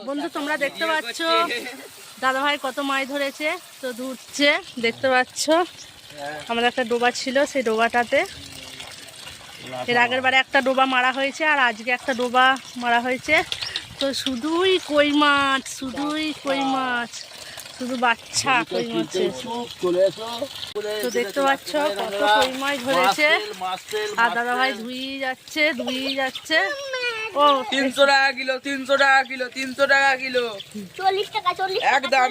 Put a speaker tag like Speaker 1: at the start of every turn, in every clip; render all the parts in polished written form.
Speaker 1: বন্ধু তোমরা দেখতে পাচ্ছ দাদা ভাই কত মাছ ধরেছে, তো ধরছে দেখতে পাচ্ছ। আমাদের একটা ডোবা ছিল, সেই ডোবাটাতে এর আগের বারে একটা ডোবা মারা হয়েছে আর আজকে একটা ডোবা মারা হয়েছে। তো শুধুই কই মাছ, শুধুই কই মাছ, শুধু বাচ্চা কই মাছের। তো দেখতে পাচ্ছ কত কই মাছ ধরেছে আর দাদা ভাই ধুই যাচ্ছে। ও
Speaker 2: 300 টাকা কিলো, 300 টাকা কিলো, 300 টাকা কিলো,
Speaker 3: 40 টাকা, 40
Speaker 2: একদম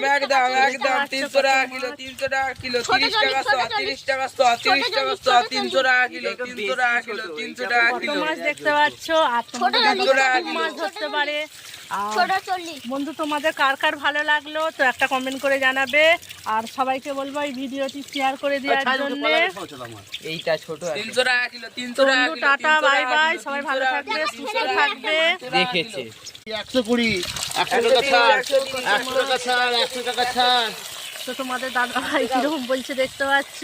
Speaker 2: 300 টাকা কিলো, 300 টাকা কিলো, 30 টাকা শ, 30 টাকা শ, 30 টাকা শ, 300 টাকা কিলো, 300 টাকা কিলো, 300 টাকা
Speaker 1: কত
Speaker 2: কিলো,
Speaker 1: মাছ দেখতে পাচ্ছ। আর তোমাদের খুব মাছ ধরতে পারে। আর
Speaker 3: ছোট 40।
Speaker 1: বন্ধু তোমাদের কার কার ভালো লাগলো তো একটা কমেন্ট করে জানাবে। আর সবাইকে বলবো এই ভিডিওটি শেয়ার করে দেওয়ার জন্য।
Speaker 2: এইটা ছোট 300 টাকা কিলো, 300 টাকা
Speaker 1: বন্ধু
Speaker 2: কিলো,
Speaker 1: টাটা
Speaker 2: 300
Speaker 1: বাই
Speaker 2: টাকা
Speaker 1: বাই,
Speaker 2: কিলো,
Speaker 1: সবাই
Speaker 2: 300
Speaker 1: ভালো
Speaker 2: টাকা
Speaker 1: থাকবে,
Speaker 2: কিলো,
Speaker 1: সুস্থ থাকবে।
Speaker 2: দেখেছে
Speaker 4: 120, 100 টাকা ছাড়, 100 টাকা ছাড়, 100 টাকা ছাড়।
Speaker 1: তো তোমাদের দাদা ভাই কিরকম বলছে দেখতে পাচ্ছ।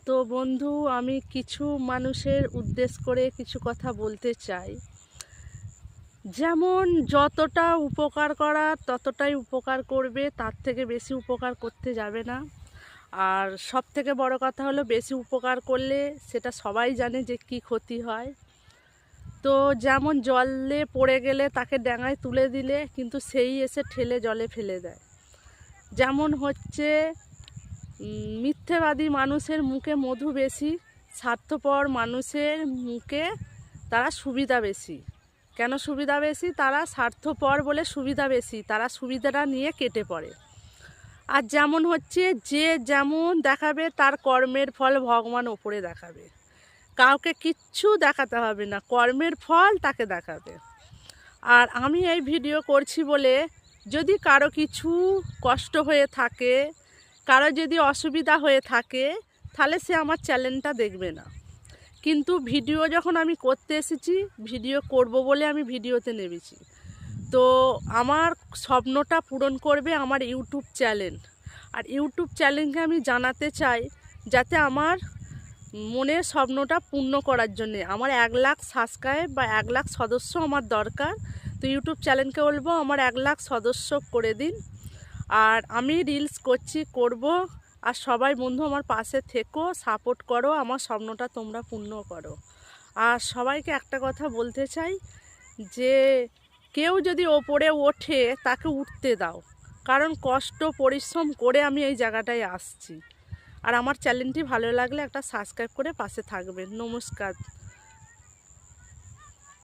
Speaker 1: তো বন্ধু আমি কিছু মানুষের উদ্দেশ্য করে কিছু কথা বলতে চাই। যেমন যতটা উপকার করা ততটাই উপকার করবে, তার থেকে বেশি উপকার করতে যাবে না। আর সব থেকে বড় কথা হলো বেশি উপকার করলে সেটা সবাই জানে যে কি ক্ষতি হয়। তো যেমন জলে পড়ে গেলে তাকে ড্যাঙায় তুলে দিলে কিন্তু সেই এসে ঠেলে জলে ফেলে দেয়। যেমন হচ্ছে মিথ্যেবাদী মানুষের মুখে মধু বেশি, স্বার্থপর মানুষের মুখে তারা সুবিধা বেশি। কেন সুবিধা বেশি? তারা স্বার্থপর বলে সুবিধা বেশি, তারা সুবিধাটা নিয়ে কেটে পড়ে। আর যেমন হচ্ছে যে যেমন দেখাবে তার কর্মের ফল ভগবান ওপরে দেখাবে, কাউকে কিচ্ছু দেখাতে হবে না, কর্মের ফল তাকে দেখাবে। আর আমি এই ভিডিও করছি বলে যদি কারো কিছু কষ্ট হয়ে থাকে, কারো যদি অসুবিধা হয়ে থাকে, তাহলে সে আমার চ্যানেলটা দেখবে না। কিন্তু ভিডিও যখন আমি করতে এসেছি, ভিডিও করব বলে আমি ভিডিওতে নেমেছি। তো আমার স্বপ্নটা পূরণ করবে আমার ইউটিউব চ্যানেল। আর ইউটিউব চ্যানেলকে আমি জানাতে চাই যাতে আমার মনের স্বপ্নটা পূর্ণ করার জন্যে আমার 1 লাখ সাবস্ক্রাইব বা 1 লাখ সদস্য আমার দরকার। তো ইউটিউব চ্যানেলকে বলবো আমার 1 লাখ সদস্য করে দিন। আর আমি রিলস করব। আর সবাই বন্ধু আমার পাশে থেকো, সাপোর্ট করো, আমার স্বপ্নটা তোমরা পূর্ণ করো। আর সবাইকে একটা কথা বলতে চাই যে কেউ যদি ওপরে ওঠে তাকে উঠতে দাও, কারণ কষ্ট পরিশ্রম করে আমি এই জায়গাটায় আসছি। আর আমার চ্যানেলটি ভালো লাগলে একটা সাবস্ক্রাইব করে পাশে থাকবেন। নমস্কার।